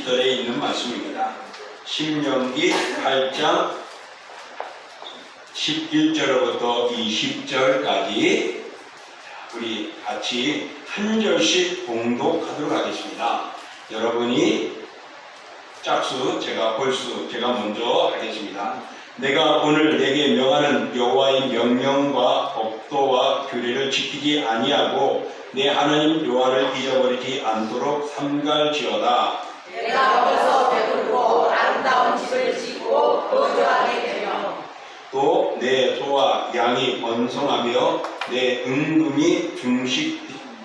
20절에 있는 말씀입니다. 신명기 8장 11절부터 20절까지 우리 같이 한 절씩 봉독하도록 하겠습니다. 여러분이 짝수, 제가 벌수, 제가 먼저 하겠습니다. 내가 오늘 내게 명하는 여호와의 명령과 법도와 규례를 지키지 아니하고 내 하나님 여호와를 잊어버리지 않도록 삼갈지어다. 내가 벌써 배부르고 아름다운 집을 짓고 거주하게 되며 또 내 소와 양이 번성하며 내 은금이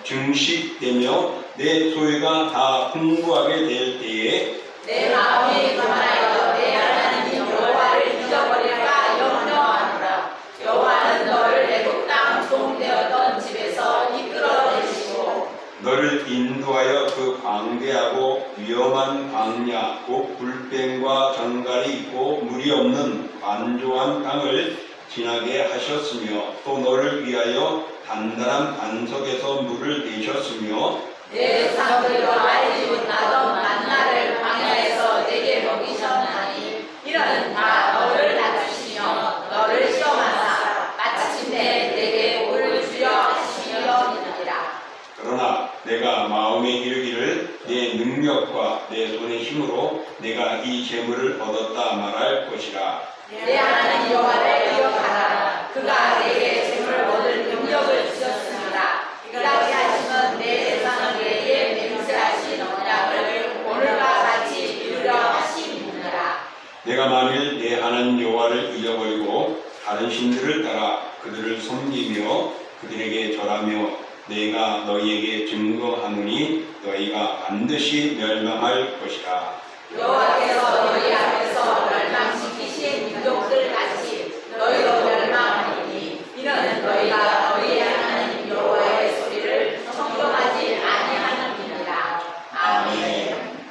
증식되며 내 소유가 다 풍부하게 될 때에 내 마음이 교만하여 내 하나님 여호와를 잊어버릴까 염려하노라. 여호와는 너를 애굽 땅 종되었던 집에서 이끌어내시고 너를 인도하여 그 광대하고 위험한 광야 곧 불뱀과 정갈이 있고 물이 없는 관조한 땅을 지나게 하셨으며 또 너를 위하여 단단한 반석에서 물을 내셨으며 내 조상들과 알지 못하던 만나를 광야에서 내게 먹이셨나니 이는 다 너를 낮추시며 너를 시험하사 마침내 내게 오를 주려 하시려니라. 그러나 내가 마음에 이르기를 내 능력과 내 손의 힘으로 내가 이 재물을 얻었다 말할 것이라. 내 하나님 여호와를 기억하라. 그가 내게 재물을 얻을 능력을 주셨습니다. 이같이 하시면 내 대상을 내게 맹세하신 언약을 오늘과 같이 이루려 하심이니라. 내가 만일 내 하나님 여호와를 잊어버리고 다른 신들을 따라 그들을 섬기며 그들에게 절하며 내가 너희에게 증거하노니 너희가 반드시 멸망할 것이라. 여호와께서 너희 앞에서 멸망시키신 민족들 같이 너희도 멸망하리니 이는 너희가 너희 하나님 여호와의 소리를 청종하지 아니하느니라. 아멘.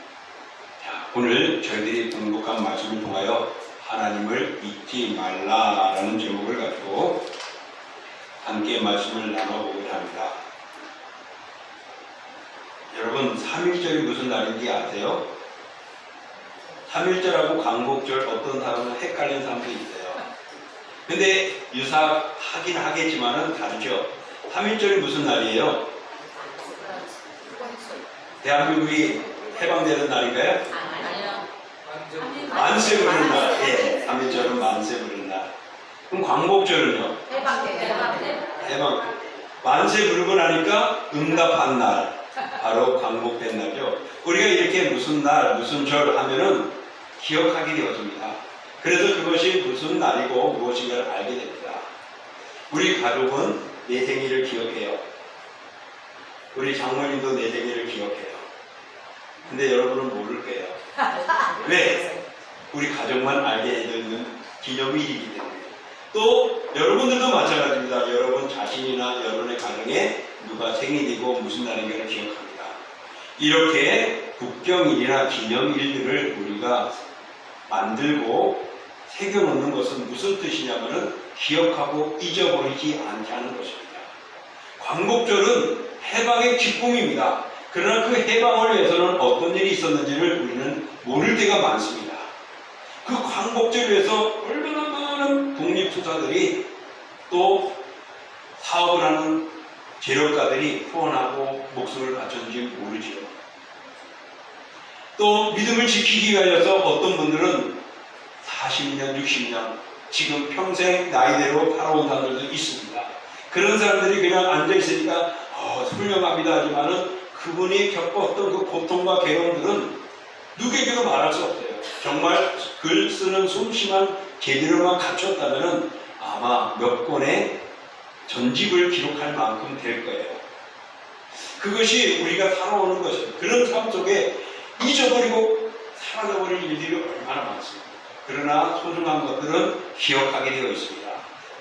자, 오늘 저희들이 공독한 말씀을 통하여 하나님을 잊지 말라라는 제목을 가지고 함께 말씀을 나눠보고자 합니다. 여러분 3.1절이 무슨 날인지 아세요? 3.1절하고 광복절 어떤 사람은 헷갈리는 사람도 있어요. 근데 유사하긴 하겠지만은 다르죠. 3.1절이 무슨 날이에요? 대한민국이 해방되는 날인가요? 아니요. 만세 부르는 날. 예, 3.1절은 만세 부르는 날. 그럼 광복절은요? 해방. 만세 부르고 나니까 응답한 날. 바로 광복된 날이죠. 우리가 이렇게 무슨 날, 무슨 절 하면은 기억하게 되어집니다. 그래서 그것이 무슨 날이고 무엇인가를 알게 됩니다. 우리 가족은 내 생일을 기억해요. 우리 장모님도 내 생일을 기억해요. 근데 여러분은 모를 거예요. 왜? 우리 가족만 알게 되는 기념일이기 때문에. 또 여러분들도 마찬가지입니다. 여러분 자신이나 여러분의 가정에 누가 생일이고 무슨 날인가를 기억합니다. 이렇게 국경일이나 기념일들을 우리가 만들고 새겨놓는 것은 무슨 뜻이냐면은 기억하고 잊어버리지 않게 하는 것입니다. 광복절은 해방의 기쁨입니다. 그러나 그 해방을 위해서는 어떤 일이 있었는지를 우리는 모를 때가 많습니다. 그 광복절 위해서 얼마나 많은 독립투사들이 또 사업을 하는 재력가들이 후원하고 목숨을 바쳤는지 모르지요. 또 믿음을 지키기 위하여서 어떤 분들은 40년, 60년 지금 평생 나이대로 살아온 사람들도 있습니다. 그런 사람들이 그냥 앉아있으니까 훌륭합니다 하지만은 그분이 겪었던 그 고통과 괴로움들은 누구에게도 말할 수 없어요. 정말 글 쓰는 솜씨만 제대로만 갖췄다면은 아마 몇 권의 전집을 기록할 만큼 될 거예요. 그것이 우리가 살아오는 것입니다. 그런 삶 속에 잊어버리고 사라져버린 일들이 얼마나 많습니다. 그러나 소중한 것들은 기억하게 되어 있습니다.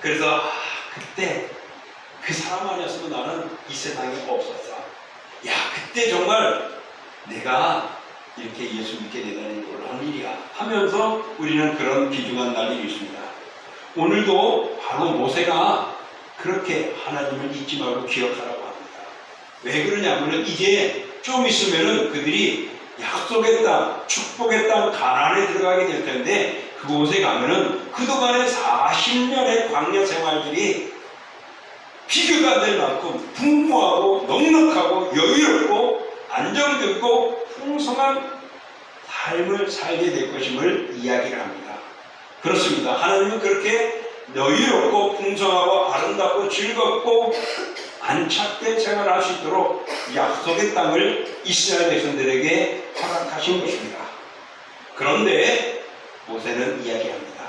그래서 그때 그 사람 아니었으면 나는 이 세상에 없었어. 야, 그때 정말 내가 이렇게 예수 믿게 되다니 놀라운 일이야 하면서 우리는 그런 귀중한 날이 있습니다. 오늘도 바로 모세가 그렇게 하나님을 잊지 말고 기억하라고 합니다. 왜 그러냐면 이제 좀 있으면은 그들이 약속의 땅, 축복의 땅 가나안에 들어가게 될 텐데 그곳에 가면은 그동안의 40년의 광야 생활들이 비교가 안 될 만큼 풍부하고 넉넉하고 여유롭고 안정되고 풍성한 삶을 살게 될 것임을 이야기를 합니다. 그렇습니다. 하나님은 그렇게 여유롭고 풍성하고 아름답고 즐겁고 안착된 생활을 할 수 있도록 약속의 땅을 이스라엘 백성들에게 허락하신 것입니다. 그런데 모세는 이야기합니다.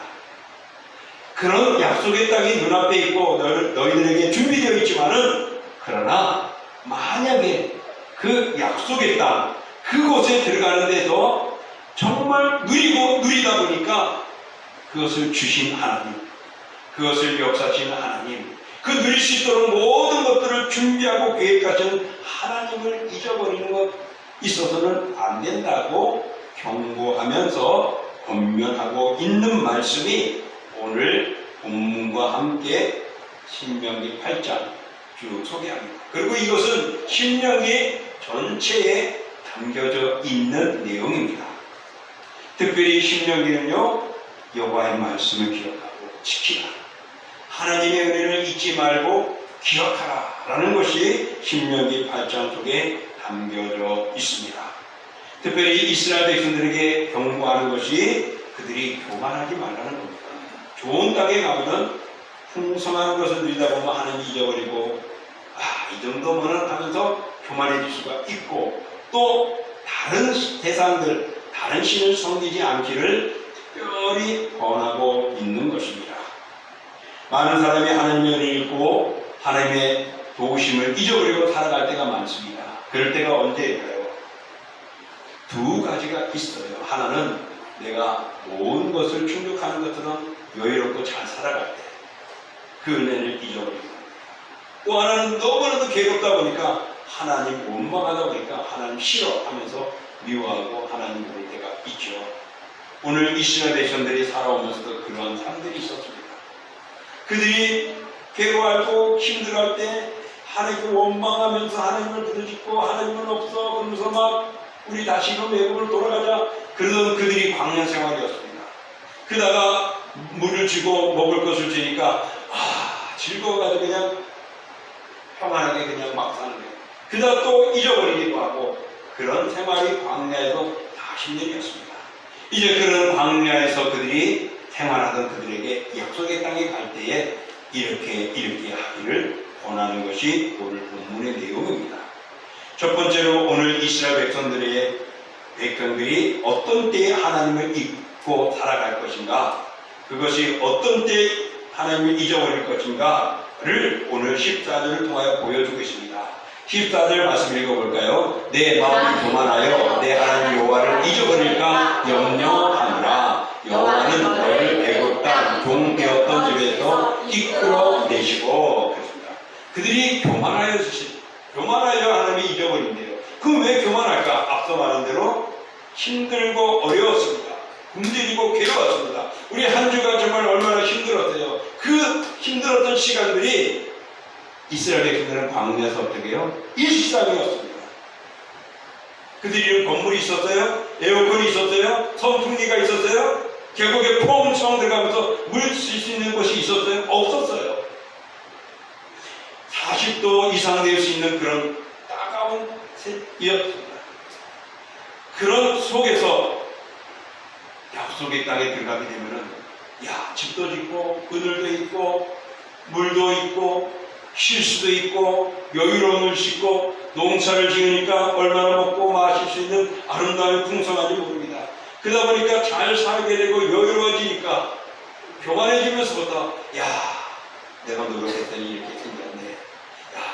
그런 약속의 땅이 눈앞에 있고 너희들에게 준비되어 있지만은 그러나 만약에 그 약속의 땅 그곳에 들어가는 데서 정말 누리다 보니까 그것을 주신 하나님, 그것을 역사하시는 하나님, 그 누릴 수 있도록 모든 것들을 준비하고 계획하신 하나님을 잊어버리는 것 있어서는 안 된다고 경고하면서 권면하고 있는 말씀이 오늘 본문과 함께 신명기 8장 쭉 소개합니다. 그리고 이것은 신명기 전체에 담겨져 있는 내용입니다. 특별히 신명기는요, 여호와의 말씀을 기억하고 지키라, 하나님의 은혜를 잊지 말고 기억하라 라는 것이 신명기 8장 속에 담겨져 있습니다. 특별히 이스라엘 백성들에게 경고하는 것이 그들이 교만하지 말라는 겁니다. 좋은 땅에 가면은 풍성한 것을 누리다 보면 하나님 잊어버리고 이 정도면은 하면서 교만해질 수가 있고 또 다른 대상들, 다른 신을 섬기지 않기를 특별히 권하고 있는 것입니다. 많은 사람이 하나님의 은혜를 잊고 하나님의 도우심을 잊어버리고 살아갈 때가 많습니다. 그럴 때가 언제일까요? 두 가지가 있어요. 하나는 내가 모든 것을 충족하는 것처럼 여유롭고 잘 살아갈 때 그 은혜를 잊어버리고, 또 하나는 너무나도 괴롭다 보니까 하나님 원망하다 보니까 하나님 싫어하면서 미워하고 하나님 모를 때가 있죠. 오늘 이스라엘 백성들이 살아오면서도 그러한 상들이 있었습니다. 그들이 괴로워하고 힘들어할 때 하나님을 원망하면서 하나님을 부르짖고 하나님은 없어 그러면서 막 우리 다시금 외국으로 돌아가자 그러던 그들이 광야 생활이었습니다. 그러다가 물을 주고 먹을 것을 주니까 즐거워가지고 그냥 평안하게 그냥 막 사는 거예요. 그러다 또 잊어버리기도 하고 그런 생활이 광야에서 40년이었습니다. 이제 그런 광야에서 그들이 생활하던 그들에게 약속의 땅에 갈 때에 이렇게 하기를 권하는 것이 오늘 본문의 내용입니다. 첫 번째로 오늘 이스라엘 백성들이 어떤 때에 하나님을 잊고 살아갈 것인가, 그것이 어떤 때에 하나님을 잊어버릴 것인가를 오늘 14절을 통하여 보여주고 있습니다. 14절 말씀 읽어볼까요? 내 마음이 교만하여 내 하나님 여호와를 잊어버릴까 염려하노라. 여호와는 너를 애굽 땅 종 되었던 집에서 이끌어내시고. 그렇습니다. 그들이 교만하여 하나님이 잊어버린대요. 그럼 왜 교만할까? 앞서 말한 대로 힘들고 어려웠습니다. 굶주리고 괴로웠습니다. 우리 한 주간 정말 얼마나 힘들었어요. 그 힘들었던 시간들이 이스라엘 백성들은 광야에서 어떻게 해요? 일상이었습니다. 그들이 건물이 있었어요? 에어컨이 있었어요? 선풍기가 있었어요? 계곡에 퐁청 들어가면서 물 쓸 수 있는 곳이 있었어요? 없었어요. 40도 이상 될 수 있는 그런 따가운 셋이었습니다. 그런 속에서 약속의 땅에 들어가게 되면은 집도 짓고 그늘도 있고 물도 있고 쉴 수도 있고 여유로움을 싣고 농사를 지으니까 얼마나 먹고 마실 수 있는 아름다운 풍성한지 모릅니다. 그러다 보니까 잘 살게 되고 여유로워지니까 교만해지면서부터 내가 노력했더니 이렇게 생겼네,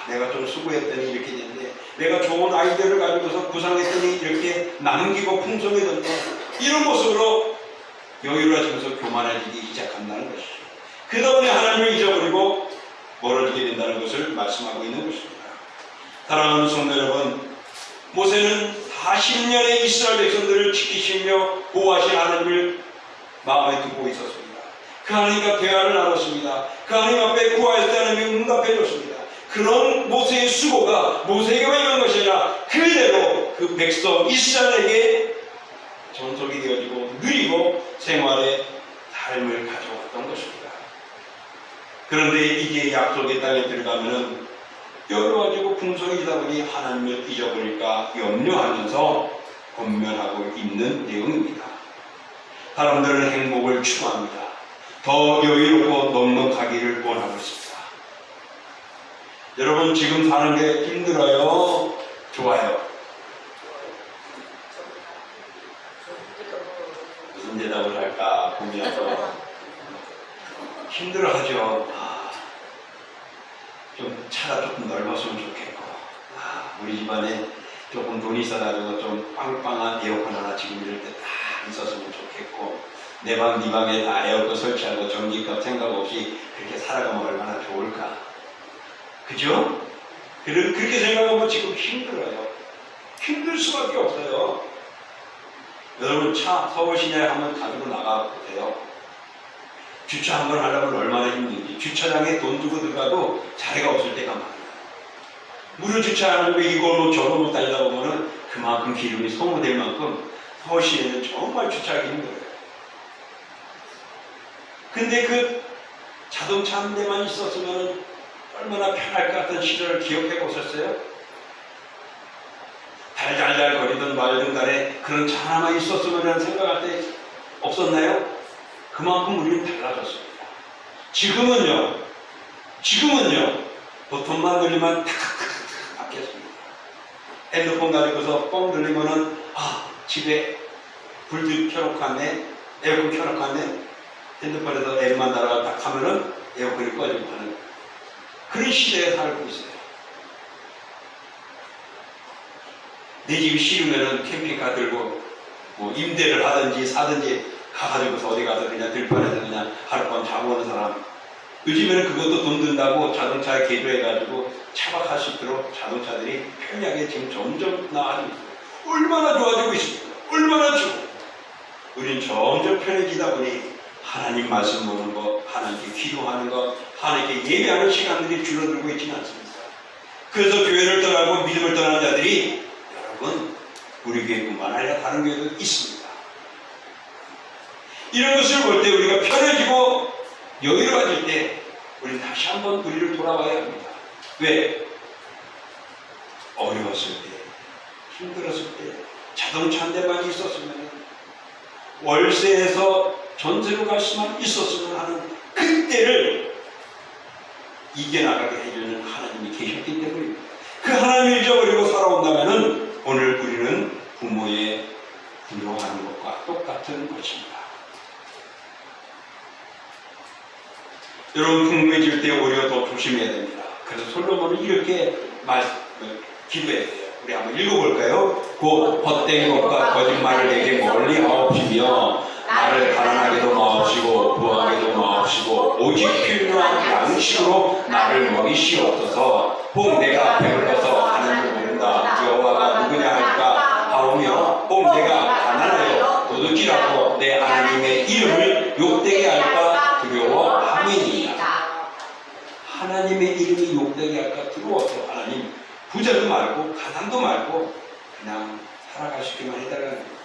내가 좀 수고했더니 이렇게 됐네, 내가 좋은 아이디어를 가지고서 구상했더니 이렇게 남기고 풍성해졌네, 이런 모습으로 여유로워지면서 교만해지기 시작한다는 것이죠. 그러다 보니 하나님을 잊어버리고 멀어지게 된다는 것을 말씀하고 있는 것입니다. 사랑하는 성도 여러분, 모세는 40년의 이스라엘 백성들을 지키시며 보호하신 하나님을 마음에 두고 있었습니다. 그 하나님과 대화를 나눴습니다. 그 하나님 앞에 구하였을 때 하나님이 응답해 줬습니다. 그런 모세의 수고가 모세에게만 있는 것이 아니라 그대로 그 백성 이스라엘에게 전속이 되어지고 누리고 생활의 삶을 가져왔던 것입니다. 그런데 이게 약속의 땅에 들어가면은 여러 가지고 풍성이다 보니 하나님을 잊어버릴까 염려하면서 권면하고 있는 내용입니다. 사람들은 행복을 추구합니다. 더 여유롭고 넉넉하기를 원하고 있습니다. 여러분 지금 사는 게 힘들어요? 좋아요? 무슨 대답을 할까 고민해서 힘들어하죠. 좀 차가 조금 넓었으면 좋겠고, 우리 집안에 조금 돈이 있어가지고 좀 빵빵한 에어컨 하나 지금 이럴 때 딱 있었으면 좋겠고, 내 방, 네 방에 다 에어컨 설치하고 전기값 생각 없이 그렇게 살아가면 얼마나 좋을까. 그죠? 그렇게 생각하면 지금 힘들어요. 힘들 수밖에 없어요. 여러분 차 서울 시내에 한번 가지고 나가 보세요. 주차 한번 하려면 얼마나 힘든지. 주차장에 돈 주고 들어가도 자리가 없을 때가 많아요. 무료 주차하는 데 이걸로 저걸로 다니다 보면은 그만큼 기름이 소모될 만큼 서울 시내는 정말 주차하기 힘들어요. 근데 그 자동차 한 대만 있었으면 얼마나 편할 것 같은 시절을 기억해 보셨어요? 달달달 거리던 말든 간에 그런 차 하나만 있었으면 라는 생각할 때 없었나요? 그만큼 우리는 달라졌습니다. 지금은요, 보통만 들리면 탁탁탁탁 바뀌었습니다. 핸드폰 가지고서 뻥 들리면은, 집에 불도 켜놓고 왔네, 에어컨 켜놓고 왔네, 핸드폰에서 앱만 달아가 딱 하면은 에어컨이 꺼지고 하는 그런 시대에 살고 있어요. 내 집이 싫으면은 캠핑카 들고 뭐 임대를 하든지 사든지 가가지고서 어디 가서 그냥 들판에서 그냥 하룻밤 자고 오는 사람. 요즘에는 그것도 돈 든다고 자동차에 개조해가지고 차박할 수 있도록 자동차들이 편리하게 지금 점점 나아지고 있어요. 얼마나 좋아지고 있습니까? 얼마나 좋아. 우린 점점 편해지다 보니 하나님 말씀 보는 것, 하나님께 기도하는 것, 하나님께 예배하는 시간들이 줄어들고 있지는 않습니다. 그래서 교회를 떠나고 믿음을 떠난 자들이 여러분 우리 교회뿐만 아니라 다른 교회도 있습니다. 이런 것을 볼 때 우리가 편해지고 여유로워질 때 우리는 다시 한번 우리를 돌아봐야 합니다. 왜? 어려웠을 때, 힘들었을 때, 자동차 한 대만 있었으면, 월세에서 전세로 갈 수만 있었으면 하는 그때를 이겨나가게 해주는 하나님이 계셨기 때문입니다. 그 하나님을 잊어버리고 살아온다면 오늘 우리는 부모의 불효하는 것과 똑같은 것입니다. 여러분 풍부해질 때 오히려 더 조심해야 됩니다. 그래서 솔로몬은 이렇게 기도했어요. 우리 한번 읽어볼까요? 곧 헛된 것과 거짓말을 내게 멀리 하옵시며 나를 가난하게도 마옵시고 부하게도 마옵시고 오직 필요한 양식으로 나를 먹이시옵소서. 혹 내가 배불러서 하나님을 모른다 여호와가 누구냐 할까 하오며 혹 내가 가난하여 도둑질하고 내 하나님의 이름을 욕되게 할까 두려워함이니이다. 하나님의 이름이 욕되게 할까 두려워서 하나님 부자도 말고 가난도 말고 그냥 살아가시기만 해달라는 거예요.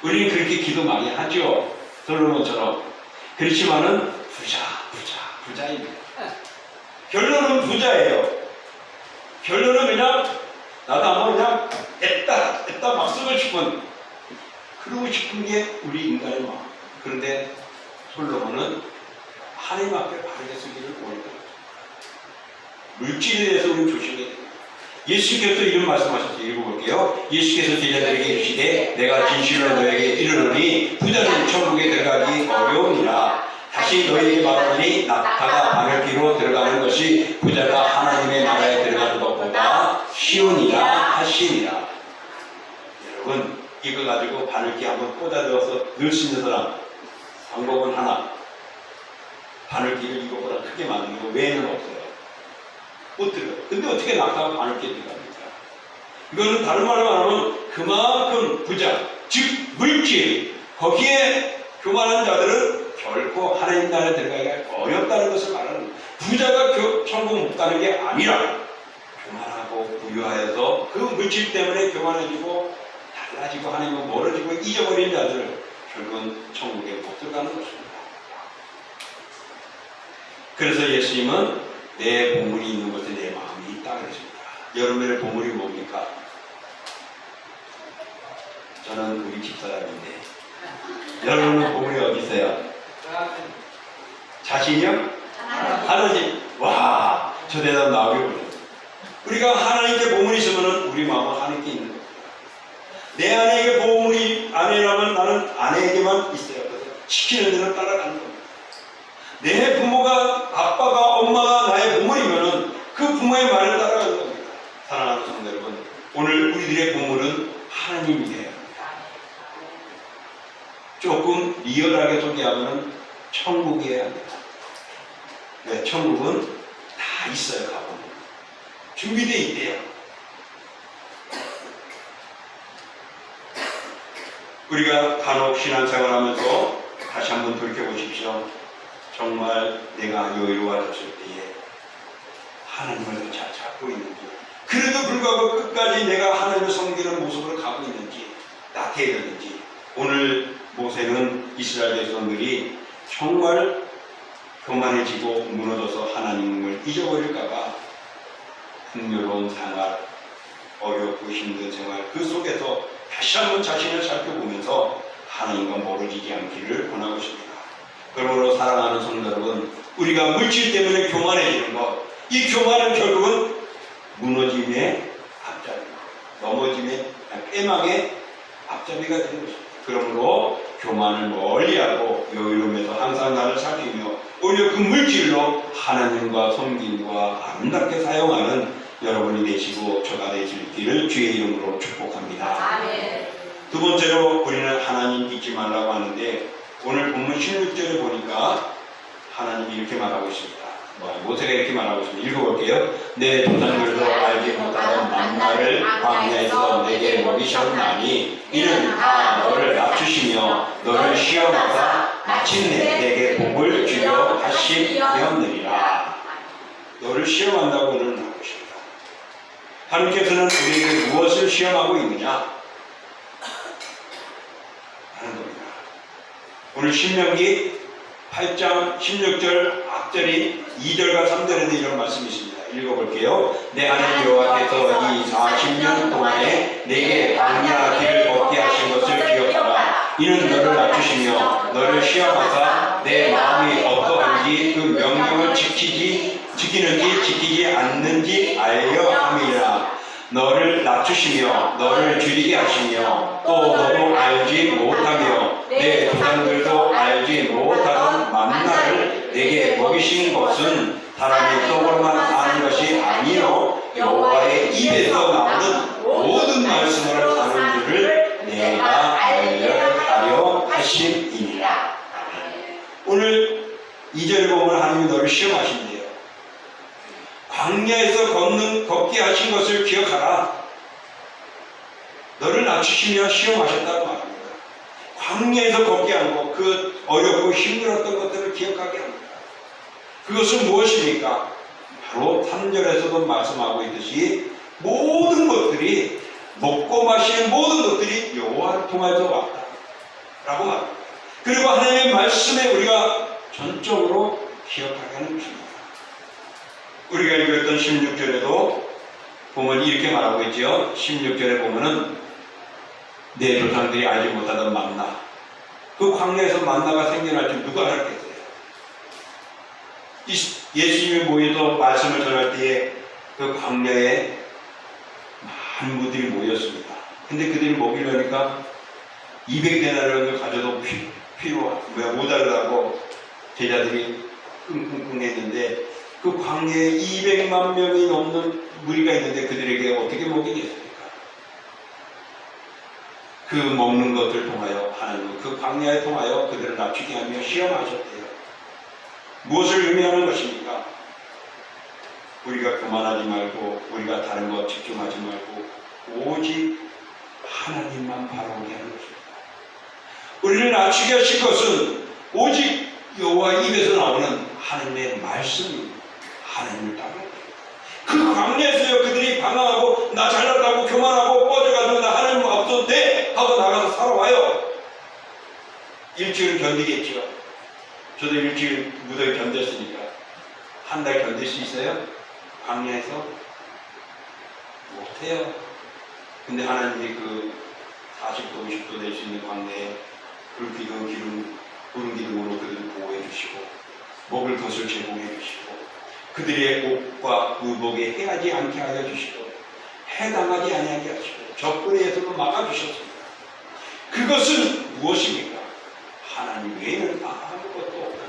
우리는 그렇게 기도 많이 하죠. 솔로몬처럼. 그렇지만은 부자입니다. 결론은 부자예요. 결론은 그냥 나도 한번 그냥 애따 막 쓰고 싶은 그러고 싶은 게 우리 인간의 마음. 그런데 솔로몬은 하나님 앞에 바르게 쓰기를 원해요. 물질에 대해서 우리는 조심해야 됩니다. 예수께서 이런 말씀하셨어요. 읽어볼게요. 예수께서 제자들에게 이르시되 내가 진실로 너에게 이르노니 부자는 천국에 들어가기 어려우니라. 다시 너희에게 말하노니 낙타가 바늘귀로 들어가는 것이 부자가 하나님의 나라에 들어가는 것보다 쉬우니라 하시니라. 여러분 이거 가지고 바늘귀 한번 꽂아들어서 넣을 수 있는 사람 방법은 하나. 바늘귀를 이거보다 크게 만드는 거 외에는 없어요. 못 들어요. 근데 어떻게 낙타가 바늘귀에 들어갑니까? 이거는 다른 말로 말하면 그만큼 부자, 즉 물질, 거기에 교만한 자들은 결코 하나님 나라에 들어가기가 어렵다는 것을 말하는 거예요. 부자가 천국 못 가는 게 아니라 교만하고 부유하여서 그 물질 때문에 교만해지고 달라지고 하나님과 멀어지고 잊어버린 자들 결국은 천국에 못 들어가는 것입니다. 그래서 예수님은 내 보물이 있는 곳에 내 마음이 있다 그랬습니다. 여러분의 보물이 뭡니까? 저는 우리 집사람인데 여러분은 보물이 어디 있어요? 자신이요? 하나님. 와, 저 대답 나오게 보네요. 우리가 하나님께 보물이 있으면 우리 마음은 하나님께 있는 거예요. 내 아내에게 보물이 아내라면 나는 아내에게만 있어요. 그래서 시키는 대로 따라가는 겁니다. 내 부모가, 아빠가, 엄마가 나의 보물이면은 그 부모의 말을 따라가는 겁니다. 사랑하는 성도 여러분, 오늘 우리들의 보물은 하나님이에요. 조금 리얼하게 소개하면 천국이어야 합니다. 네, 천국은 다 있어요. 가보면 준비되어 있대요. 우리가 간혹 신앙생활하면서 다시 한번 돌이켜보십시오. 정말 내가 여유로워졌을 때에 하나님을 더 잘 찾고 있는지, 그래도 불구하고 끝까지 내가 하나님을 섬기는 모습으로 가고 있는지 나태해졌는지. 오늘 모세는 이스라엘 백성들이 정말 교만해지고 무너져서 하나님을 잊어버릴까봐 풍요로운 생활, 어렵고 힘든 생활 그 속에서 다시 한번 자신을 살펴보면서 하나님과 멀어지지 않기를 권하고 있습니다. 그러므로 사랑하는 성도 여러분, 우리가 물질 때문에 교만해지는 것, 이 교만은 결국은 무너짐의 앞잡이, 넘어짐의 깨망의 앞잡이가 되는 것입니다. 그러므로 교만을 멀리하고 여유로움에서 항상 나를 살피며 오히려 그 물질로 하나님과 섬김과 아름답게 사용하는 여러분이 되시고 저가 되시기를 주의 이름으로 축복합니다. 아멘. 두 번째로 우리는 하나님 잊지 말라고 하는데 오늘 본문 16절에 보니까 하나님이 이렇게 말하고 있습니다. 모세가 이렇게 말하고 있습니다. 읽어볼게요. 내 조상들도 알지 못하던 만나를 광야에서 내게 먹이셨나니 이는 다 너를 낮추시며 너를 시험하사 마침내 내게 복을 주려 하시려느니라. 너를 시험한다고는 하고 있습니다. 하나님께서는 우리에게 무엇을 시험하고 있느냐 하는 겁니다. 오늘 신명기 8장 16절 앞절인 2절과 3절에도 이런 말씀이 있습니다. 읽어볼게요. 내 하나님 여호와께서 이 40년 동안에 내게 광야 길을 걷게 하신 것을 기억하라. 이는 너를 낮추시며 너를 시험하사 내 마음이 어떠한지 그 명령을 지키는지 지키지 않는지 알려 함이라. 너를 낮추시며 너를 줄이게 하시며 또 너도 알지 못하며 내 조상들도 알지 못하던 만나를 내게 먹이신 것은 사람의 떡으로만 아는 것이 아니요 여호와의 입에서 나오는 모든 말씀을 아는 줄을 내가 알려 하심이니라. 오늘 2절에 보면 하나님이 너를 시험하신대요. 광야에서 걷게 하신 것을 기억하라. 너를 낮추시며 시험하셨다고 말합니다. 광야에서 걷게 한 것, 그 어렵고 힘들었던 것들을 기억하게 합니다. 그것은 무엇입니까? 바로 3절에서도 말씀하고 있듯이 모든 것들이, 먹고 마시는 모든 것들이 여호와를 통해서 왔다 라고 말합니다. 그리고 하나님의 말씀에 우리가 전적으로 기억하게 하는 것입니다. 우리가 읽었던 16절에도 보면 이렇게 말하고 있죠. 16절에 보면은 내 조상들이 알지 못하던 만나, 그 광야에서 만나가 생겨날 줄 누가 알았겠어요? 예수님이 모여서 말씀을 전할 때에 그 광야에 많은 분들이 모였습니다. 근데 그들이 먹이려니까 200데나리온을 가져도 모자르다고 제자들이 끙끙끙 했는데 그 광야에 200만 명이 넘는 무리가 있는데 그들에게 어떻게 먹이겠습니까? 그 먹는 것을 통하여 하나님은 그 광야에 통하여 그들을 낮추게 하며 시험하셨대요. 무엇을 의미하는 것입니까? 우리가 교만하지 말고 우리가 다른 것 집중하지 말고 오직 하나님만 바라보게 하는 것입니다. 우리를 낮추게 하실 것은 오직 여호와 입에서 나오는 하나님의 말씀입니다. 하나님을 따르는 것입니다. 그 그 광야에서요 그들이 방황하고 나 잘났다고 교만하고 뻗어가지고 나 하나님 없어도 돼 하고 나가서 살아와요. 일주일은 견디겠죠. 저도 일주일 무더위 견뎠으니까. 한 달 견딜 수 있어요? 광야에서? 못해요. 근데 하나님이 그 40도 50도 될 수 있는 광야에 불기둥 기름 구름 기둥으로 그들을 보호해 주시고 먹을 것을 제공해 주시고 그들의 옷과 의복에 해하지 않게 하여 주시고 해당하지 아니하게 하시고 적군의 에서도 막아주셨습니다. 그것은 무엇입니까? 하나님 외에는 아무것도 없다.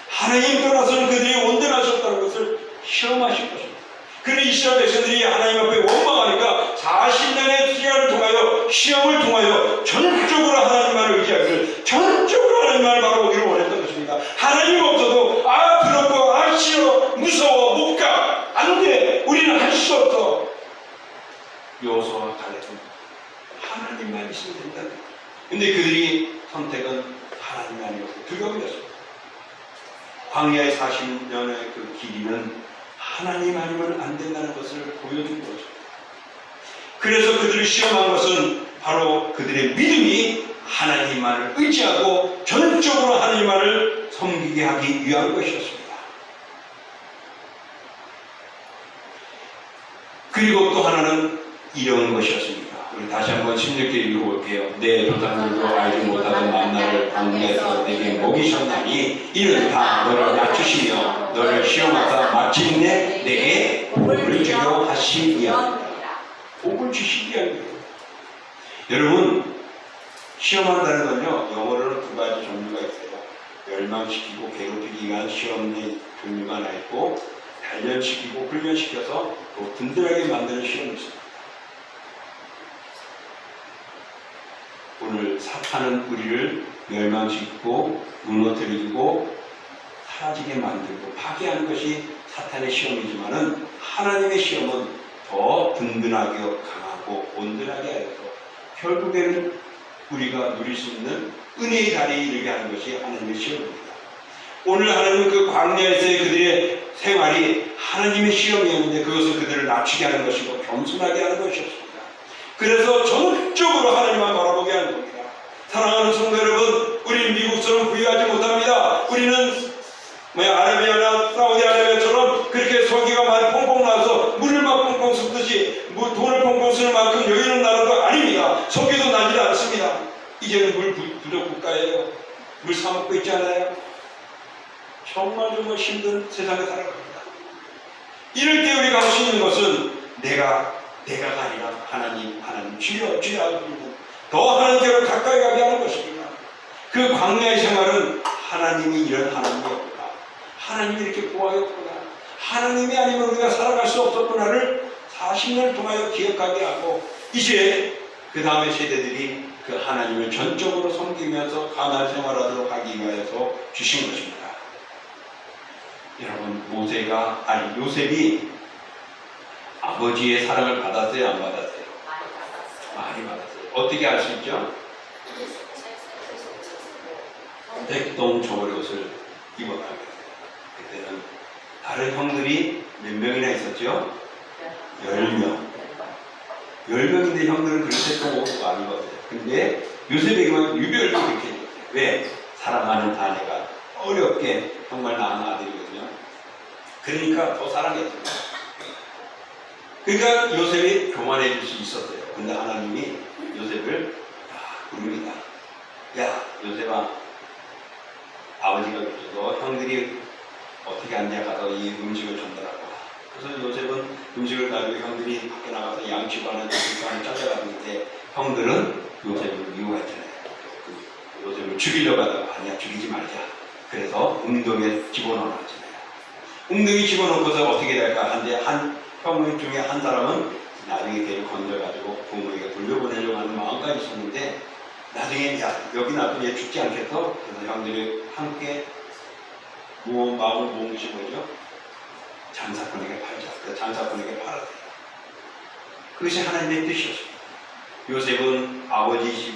하나님 떠나서는 그들이 온전하셨다는 것을 시험하신 것입니다. 그런데 이스라엘 백성들이 하나님 앞에 원망하니까 40년의 시간을 통하여 시험을 통하여 전적으로 하나님만을 의지하기를 전적으로 하나님만을 바라보기를 원했던 것입니다. 하나님 없어도 두렵고 싫어 무서워 못 가 안돼 우리는 할 수 없어. 여호수아와 갈렙은 하나님만 있으면 된다. 근데 그들이 선택은 하나님이 아니었고 두려움이었습니다. 광야의 40년의 그 길이는 하나님 아니면 안 된다는 것을 보여준 거죠. 그래서 그들을 시험한 것은 바로 그들의 믿음이 하나님만을 의지하고 전적으로 하나님만을 섬기게 하기 위한 것이었습니다. 그리고 또 하나는 이런 것이었습니다. 우리 다시 한번 16절 읽어볼게요. 내 조상들도 알지 못하던 만나를 광야에서 내게 먹이셨나니 이는 다 너를 낮추시며 너를 시험하사 마침내 내게 복을 주려 하심이야. 복을 주시기 위함이에요. 여러분 시험한다는 건요 영어로는 두 가지 종류가 있어요. 멸망시키고 괴롭히기 위한 시험의 종류가 하나 있고 단련시키고 훈련시켜서 또 든든하게 만드는 시험이 있습니다. 오늘 사탄은 우리를 멸망시키고 무너뜨리고 사라지게 만들고 파괴하는 것이 사탄의 시험이지만은 하나님의 시험은 더 든든하게 강하고 온전하게 해서 결국에는 우리가 누릴 수 있는 은혜의 자리에 이르게 하는 것이 하나님의 시험입니다. 오늘 하나님은 그 광야에서의 그들의 생활이 하나님의 시험이었는데 그것을 그들을 낮추게 하는 것이고 겸손하게 하는 것이었습니다. 그래서 전적으로 하나님만 바라보게 하는 겁니다. 사랑하는 성도 여러분, 우리는 미국처럼 부유하지 못합니다. 우리는 아라비아나 사우디아라비아처럼 그렇게 석유가 많이 펑펑 나서 물을 막 펑펑 쏟듯이 돈을 펑펑 쓰는 만큼 여유 있는 나라도 아닙니다. 석유도 나지 않습니다. 이제는 물 부족 국가예요. 물 사먹고 있지 않아요? 정말 힘든 세상에 살아갑니다. 이럴 때 우리가 할 수 있는 것은 내가가 아니라 하나님 주여 더 하나님께로 가까이 가게 하는 것입니다. 그 광야의 생활은 하나님이 이런 하나님이었구나. 하나님이 이렇게 보아였구나. 하나님이 아니면 우리가 살아갈 수 없었구나를 40년을 통하여 기억하게 하고 이제 그 다음의 세대들이 그 하나님을 전적으로 섬기면서 가나안 생활하도록 하기 위하여서 주신 것입니다. 여러분 요셉이 아버지의 사랑을 받았어요? 안 받았어요? 많이 받았어요. 어떻게 알 수 있죠? 백동 저고리옷을 입어나가요. 그때는 다른 형들이 몇 명이나 있었죠? 10명. 10명인데 형들은 그렇게 백동 옷 안 입었어요. 근데 요셉에게만 유별로 그렇게 입었어요. 왜? 사랑하는 아내가 어렵게 정말 낳은 아들이거든요. 그러니까 더 사랑했습니다. 그러니까 요셉이 교만해질 수 있었어요. 근데 하나님이 요셉을 부릅니다. 야 요셉아, 아버지가 그래서 형들이 어떻게 앉아 가서 이 음식을 전달하고 와. 그래서 요셉은 음식을 가지고 형들이 밖에 나가서 양치관을 찾아갔는데 형들은 요셉을 미워했잖아요. 요셉을 죽이려고 하다가 아니야 죽이지 말자. 그래서 웅덩이에 집어넣어놨잖아요. 웅덩이 집어넣고서 어떻게 될까 하는데 한 형 중에 한 사람은 나중에 걔를 건져가지고 부모에게 돌려보내려고 하는 마음까지 있었는데 나중에 야 여기 놔도 얘 죽지 않겠어? 그래서 형들이 함께 마음을 모은 것이 뭐죠? 장사꾼에게 팔자. 그 장사꾼에게 팔았대요. 그것이 하나님의 뜻이었습니다. 요셉은 아버지 집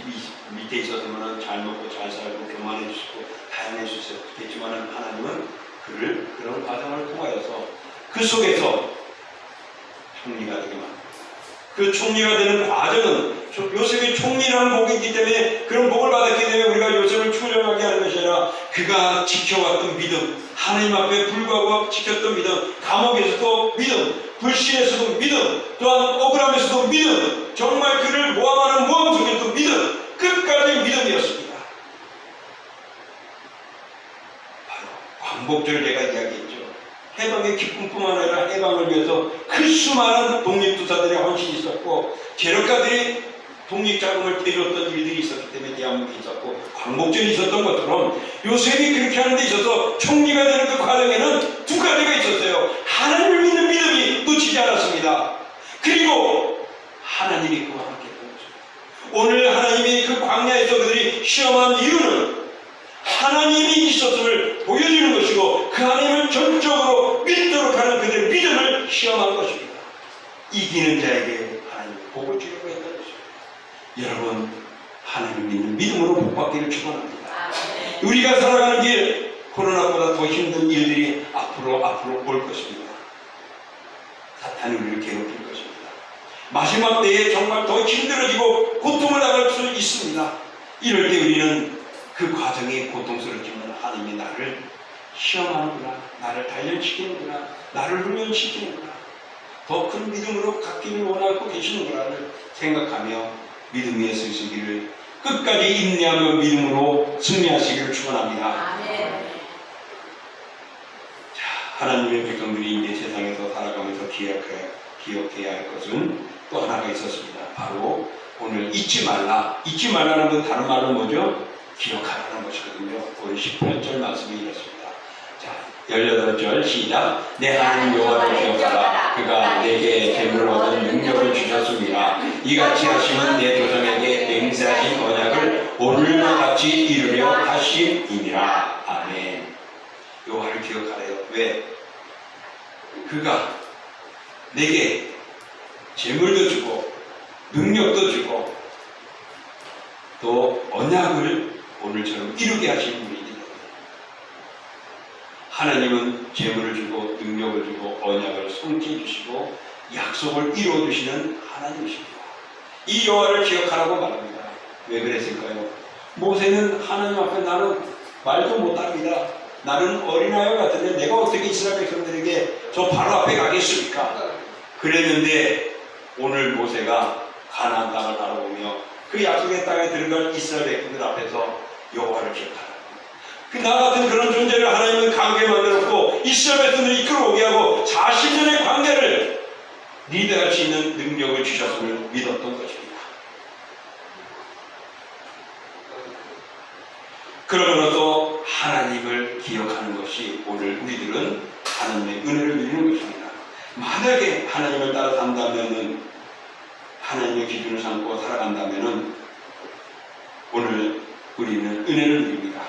밑에 있었으면 잘 먹고 잘 살고 교만해주시고 다양해질 수 있겠지만 하나님은 그를 그런 과정을 통하여서 그 속에서 총리가 되게 만듭니다. 그 총리가 되는 과정은 요셉이 총리라는 복이 있기 때문에 그런 복을 받았기 때문에 우리가 요셉을 추종하게 하는 것이 아니라 그가 지켜왔던 믿음, 하나님 앞에 불구하고 지켰던 믿음, 감옥에서도 믿음, 불신에서도 믿음, 또한 억울함에서도 믿음, 정말 그를 모함하는 모함 속에서도 믿음, 끝까지 믿음이었습니다. 바로 광복절 내가 이야기했죠. 해방의 기쁨뿐만 아니라 해방을 위해서 그 수많은 독립투사들의 헌신이 있었고 괴력가들이 독립자금을 대줬던 일들이 있었기 때문에 대한민국이 있었고 광복절이 있었던 것처럼 요셉이 그렇게 하는 데 있어서 총리가 되는 그 과정에는 두 가지가 있었어요. 하나님을 믿는 믿음이 놓치지 않았습니다. 그리고 하나님이 그와 함께 했던 거죠. 오늘 하나님이 그 광야에서 그들이 시험한 이유는 하나님이 있었음을 보여주는 것이고 그 하나님을 전적으로 믿도록 하는 그들의 믿음을 시험한 것입니다. 이기는 자에게 하나님이 복을 주려고 했다는 것입니다. 여러분, 하나님 믿는 믿음으로 복받기를 축원합니다. 우리가 살아가는 길 코로나보다 더 힘든 일들이 앞으로 올 것입니다. 사탄이 우리를 괴롭힐 것입니다. 마지막 때에 정말 더 힘들어지고 고통을 당할 수 있습니다. 이럴 때 우리는 그 과정이 고통스럽지만 하나님이 나를 시험하는구나, 나를 단련시키는구나, 나를 훈련시키는구나, 더 큰 믿음으로 갖기를 원하고 계시는구나를 생각하며 믿음 위에 서시기를 끝까지 인내하며 믿음으로 승리하시기를 축원합니다. 하나님의 백성들이 이제 세상에서 살아가면서 기억해야 할 것은 또 하나가 있었습니다. 바로 오늘 잊지 말라는 건 다른 말로 뭐죠? 기억하라는 것이거든요. 오늘 18절 말씀이 이렇습니다. 자, 18절 시작. 내 하나님 여호와를 기억하라. 그가 내게 재물을 얻은 능력을 주셨습니다. 이같이 하시면 내 조상에게 맹세하신 언약을 오늘과 같이 이루려 하심이니라. 아멘. 여호와를 기억하래요. 왜? 그가 내게 재물도 주고 능력도 주고 또 언약을 오늘처럼 이루게 하신 분이니다. 하나님은 재물을 주고 능력을 주고 언약을 성취해 주시고 약속을 이루어 주시는 하나님이십니다. 이 여호와를 기억하라고 말합니다. 왜 그랬을까요? 모세는 하나님 앞에 나는 말도 못합니다. 나는 어린아이 같은데 내가 어떻게 이스라엘 백성들에게 저 바로 앞에 가겠습니까? 그랬는데 오늘 모세가 가나안 땅을 바라보며 그 약속의 땅에 들어갈 이스라엘 백성들 앞에서 여호와를 기억하라. 나 같은 그런 존재를 하나님은 강하게 만들었고 이스라엘 백성들을 이끌어오게 하고 40년의 광야를 리드할 수 있는 능력을 주셨음을 믿었던 것입니다. 그러므로서 하나님을 기억하는 것이 오늘 우리들은 하나님의 은혜를 누리는 것입니다. 만약에 하나님을 따라 산다면은 하나님의 기준을 삼고 살아간다면은 오늘 우리는 은혜를 누립니다.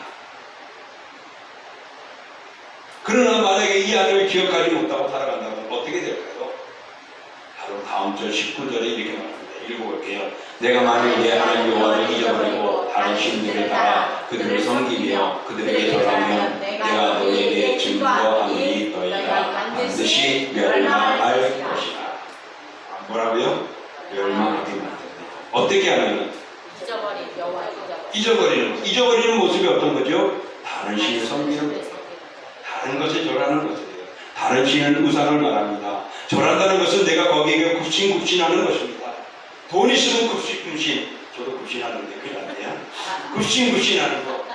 그러나 만약에 이 하나님을 기억하지 못하고 살아간다면 어떻게 될까요? 바로 다음 절 19절에 이렇게 말합니다. 읽어볼게요. 내가 만약에 하나님 여호와를 잊어버리고 다른 신들을 따라 그들을 섬기며 그들에게 절하면 내가 너희에게 증거하노니 너희가 반드시 멸망할 것이다. 뭐라고요? 멸망하게 만든다. 어떻게 하면? 잊어버리는 모습이 어떤 거죠? 다른 신을 섬기는 것, 다른 것에 절하는 것이에요. 다른 신은 우상을 말합니다. 절한다는 것은 내가 거기에 굽신굽신하는 것입니다. 돈 있으면 굽신굽신, 저도 굽신하는데 그게 아니에요. 굽신굽신하는 것.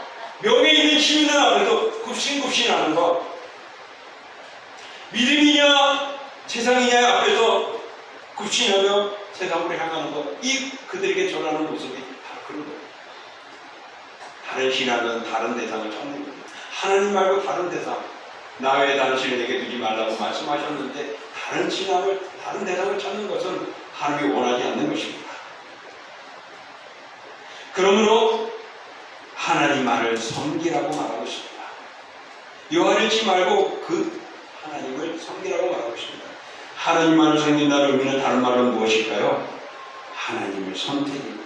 명예 있는 시민들 앞에서 굽신굽신하는 것. 믿음이냐 세상이냐 앞에서 굽신하며 세상으로 향하는 것. 이 그들에게 절하는 모습이 다 그런 거예요. 다른 신앙은 다른 대상을 찾는 겁니다. 하나님 말고 다른 대상. 나 외에 다른 신을 내게 두지 말라고 말씀하셨는데 다른 신앙을, 다른 대상을 찾는 것은 하나님이 원하지 않는 것입니다. 그러므로 하나님만을 섬기라고 말하고 있습니다. 여호와를 잊지 말고 그 하나님을 섬기라고 말하고 있습니다. 하나님만을 섬긴다는 의미는 다른 말은 무엇일까요? 하나님을 선택입니다.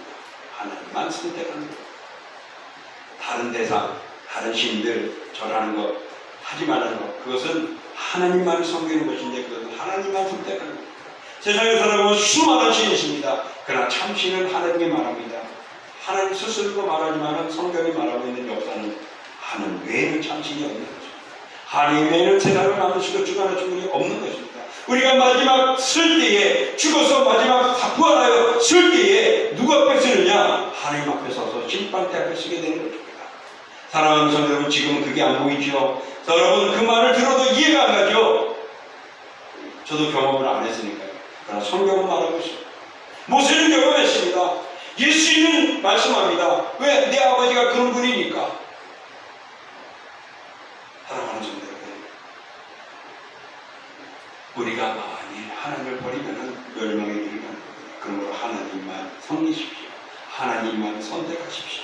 하나님만 선택하는 것. 다른 대상, 다른 신들 절하는 것, 하지 말라는 것, 그것은 하나님만을 섬기는 것인데 그것은 하나님만 선택하는 겁니다. 세상에 살아가면 수많은 신이 있습니다. 그러나 참 신은 하나님이 말합니다. 하나님 스스로도 말하지만 성경이 말하고 있는 역사는 하나님 외에는 참 신이 없는 것입니다. 하나님 외에는 세상을 만드시고 주관하신 분이 없는 것입니다. 우리가 마지막 쓸 때에 죽어서 마지막 부활하여 쓸 때에 누구 앞에 쓰느냐? 하나님 앞에 서서 심판대 앞에 쓰게 되는 것입니다. 사랑하는 성도 여러분, 지금은 그게 안 보이죠? 여러분, 그 말을 들어도 이해가 안 가죠? 저도 경험을 안 했으니까요. 그러나 성경은 말하고 있습니다. 모세는 경험했습니다. 예수님은 말씀합니다. 왜? 내 아버지가 그런 분이니까. 사랑하는 성도 여러분, 우리가 만일 하나님을 버리면 멸망에 이르는 겁니다. 그러므로 하나님만 섬기십시오. 하나님만 선택하십시오.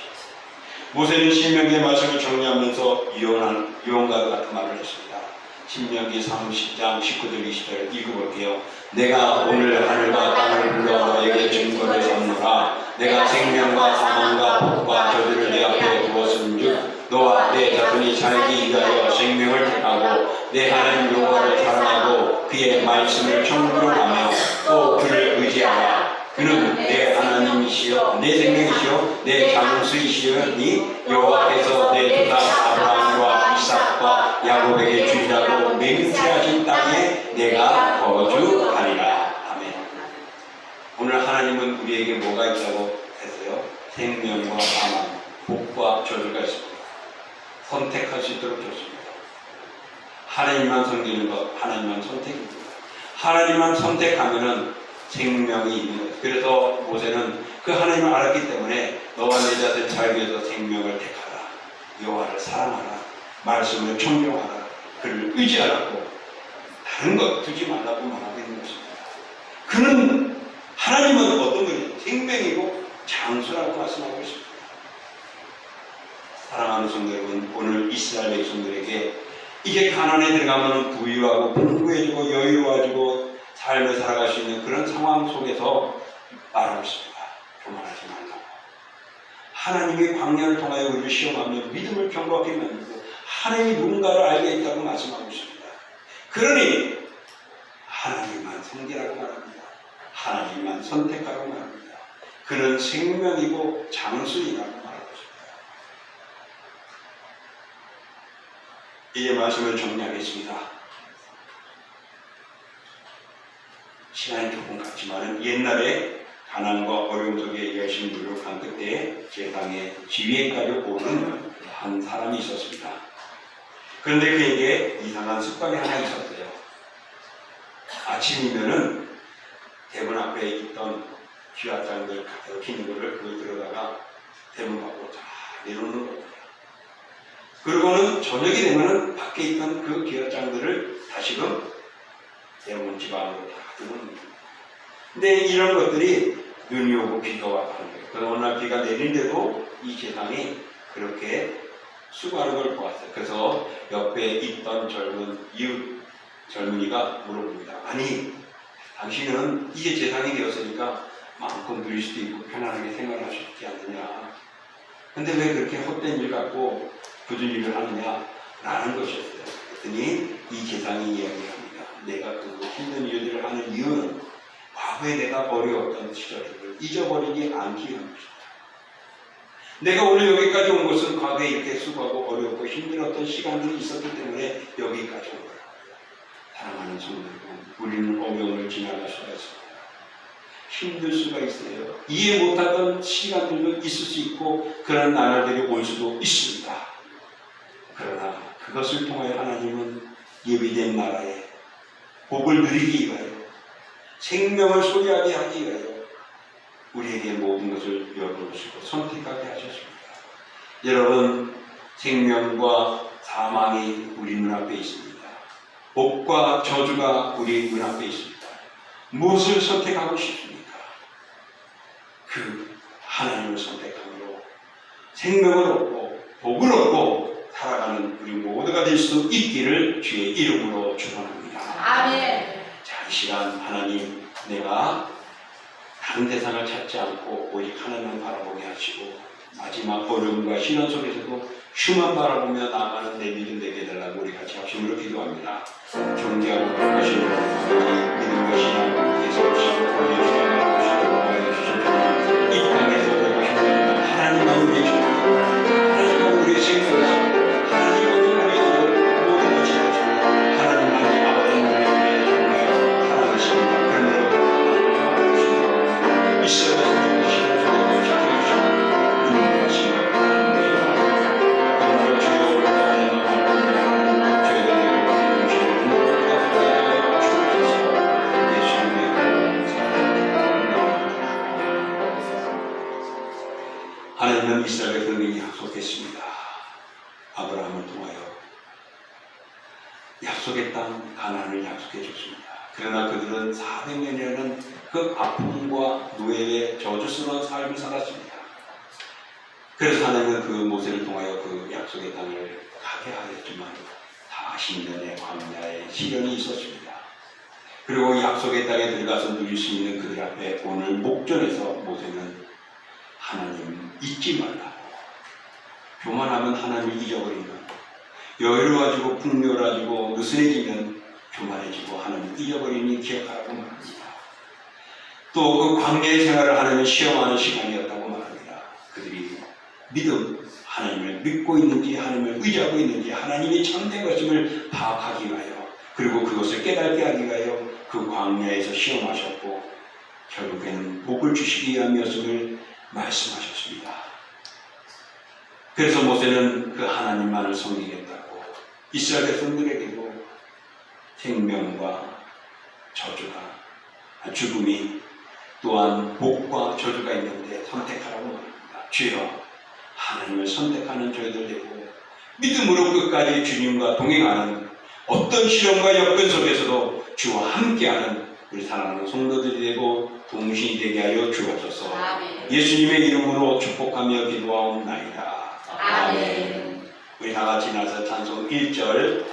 모세는 신명기의 말씀을 정리하면서 유언과 같은 말을 했습니다. 신명기 30장 19절 20절 읽어볼게요. 내가 오늘 하늘과 땅을 불러 너에게 증거를 삼노라. 내가 생명과 사망과 복과 저주를 내 앞에 두었은즉 너와 내 자손이 살기 위하여 생명을 택하고 내 하나님 여호와를 사랑하고 그의 말씀을 청구하며 또 그를 의지하라. 그는 내 하나님이시여 내 생명이시여 내 자존수이시여니 여호와께서 내 조상 아브라함과 이삭과 야곱에게 주리라고 맹세하신 땅에 내가 거주하리라. 아멘. 오늘 하나님은 우리에게 뭐가 있다고 했어요? 생명과 사망, 복과 저주가 있습니다. 선택할 수 있도록 줬습니다. 하나님만 섬기는 것, 하나님만 선택입니다. 하나님만 선택하면은 생명이 있는 거예요. 그래서 모세는 그 하나님을 알았기 때문에 너와 내 자손 살기 위해서 생명을 택하라. 여호와를 사랑하라. 말씀을 청종하라. 그를 의지하라고 다른 것 두지 말라고 말하고 있는 것입니다. 그는 하나님은 어떤 분이에요? 생명이고 장수라고 말씀하고 있습니다. 사랑하는 성도 여러분, 오늘 이스라엘 백성들에게 이제 가나안에 들어가면 부유하고 풍부해지고 여유로워지고 삶을 살아갈 수 있는 그런 상황 속에서 말하고 있습니다. 교만하지 말라고. 하나님이 광야를 통하여 우리를 시험하며 믿음을 견고하게 만들고 하나님이 누군가를 알게 했다고 말씀하고 있습니다. 그러니 하나님만 섬기라고 말합니다. 하나님만 선택하라고 말합니다. 그는 생명이고 장수이라고 말하고 있습니다. 이제 말씀을 정리하겠습니다. 시간이 조금 갔지만 옛날에 가난과 어려움 속에 열심히 노력한 그때 세상의 지위에까지 오른 한 사람이 있었습니다. 그런데 그에게 이상한 습관이 하나 있었어요. 아침이면은 대문 앞에 있던 귀화장들 가득히 있는 거를 그걸 들어다가 대문 밖으로 다 내놓는 거예요. 그리고는 저녁이 되면은 밖에 있던 그 귀화장들을 다시금 대문 집 안으로 다 들어오는 거예요. 근데 이런 것들이 눈이 오고 비가 와서 하는 거예요. 그래서 어느 날 비가 내리는데도 이 세상이 그렇게 수고하는 걸 보았어요. 그래서 옆에 있던 젊은이가 물어봅니다. 아니, 당신은 이제 재산이 되었으니까 마음껏 누릴 수도 있고 편안하게 생활을 할 수 있지 않느냐. 근데 왜 그렇게 헛된 일 갖고 굳은 일을 하느냐? 라는 것이었어요. 그랬더니 이 재상이 이야기합니다. 내가 그 힘든 일들을 하는 이유는 과거에 내가 어려웠던 시절들을 잊어버리지 않기 위한 것이다. 내가 오늘 여기까지 온 것은 과거에 이렇게 수고하고 어렵고 힘들었던 시간들이 있었기 때문에 여기까지 온 거예요. 사랑하는 성도 여러분, 우리는 어려움을 지나갈 수가 있습니다. 힘들 수가 있어요. 이해 못하던 시간들도 있을 수 있고 그런 나날들이 올 수도 있습니다. 그러나 그것을 통하여 하나님은 예비된 나라에 복을 누리기 위하여 생명을 소유하게 하기 위하여 우리에게 모든 것을 열어주시고 선택하게 하셨습니다. 여러분, 생명과 사망이 우리 눈앞에 있습니다. 복과 저주가 우리 눈앞에 있습니다. 무엇을 선택하고 싶습니까? 그 하나님을 선택함으로 생명을 얻고 복을 얻고 살아가는 우리 모두가 될 수 있기를 주의 이름으로 축원합니다. 아멘. 자, 이 시간 하나님, 내가 다른 대상을 찾지 않고 오직 하나님을 바라보게 하시고 마지막 어려움과 시련 속에서도 주만 바라보며 나아가는 내 믿음 되게 해달라고 우리 같이 합심으로 기도합니다. 존귀하고 거룩하신 믿음과 신앙 계속하시고 올려주시고 이 땅에서 힘들지만 하나님과 우리의 힘, 하나님과 우리의 생각을 하나님과 우리의 모든 것이 하나님만이 아버지 우리의 정말 사랑하십니다. 그러므로 이스라엘 신앙 속에서 지켜주시고 믿음과 신앙 그러므로 주여 하나님은 이스라엘 백성에게 약속했습니다. 아브라함을 통하여 약속의 땅 가나안을 약속해 줬습니다. 그러나 그들은 400년이라는 그 아픔과 노예의 저주스러운 삶을 살았습니다. 그래서 하나님은 그 모세를 통하여 그 약속의 땅을 가게 하였지만 40년의 광야의 시련이 있었습니다. 그리고 약속의 땅에 들어가서 누릴 수 있는 그들 앞에 오늘 목전에서 모세는 하나님 잊지 말라고, 교만하면 하나님을 잊어버리는, 여유로워지고 풍요로워지고 느슨해지면 교만해지고 하나님을 잊어버리니 기억하라고 말합니다. 또 그 광야의 생활을 하나님을 시험하는 시간이었다고 말합니다. 그들이 믿음, 하나님을 믿고 있는지 하나님을 의지하고 있는지 하나님이 참된 것임을 파악하기 위하여, 그리고 그것을 깨닫게 하기 위하여 그 광야에서 시험하셨고 결국에는 복을 주시기 위함이었음을 말씀하셨습니다. 그래서 모세는 그 하나님만을 섬기겠다고 이스라엘 백성들에게도 생명과 저주가, 죽음이 또한 복과 저주가 있는데 선택하라고 말합니다. 주여, 하나님을 선택하는 저희들 되고 믿음으로 끝까지 주님과 동행하는 어떤 시련과 여건 속에서도 주와 함께하는 우리 사랑하는 성도들이 되고 동신이 되게 하여 주옵소서. 아멘. 예수님의 이름으로 축복하며 기도하옵나이다. 아멘. 우리 다 같이 나서 찬송 1절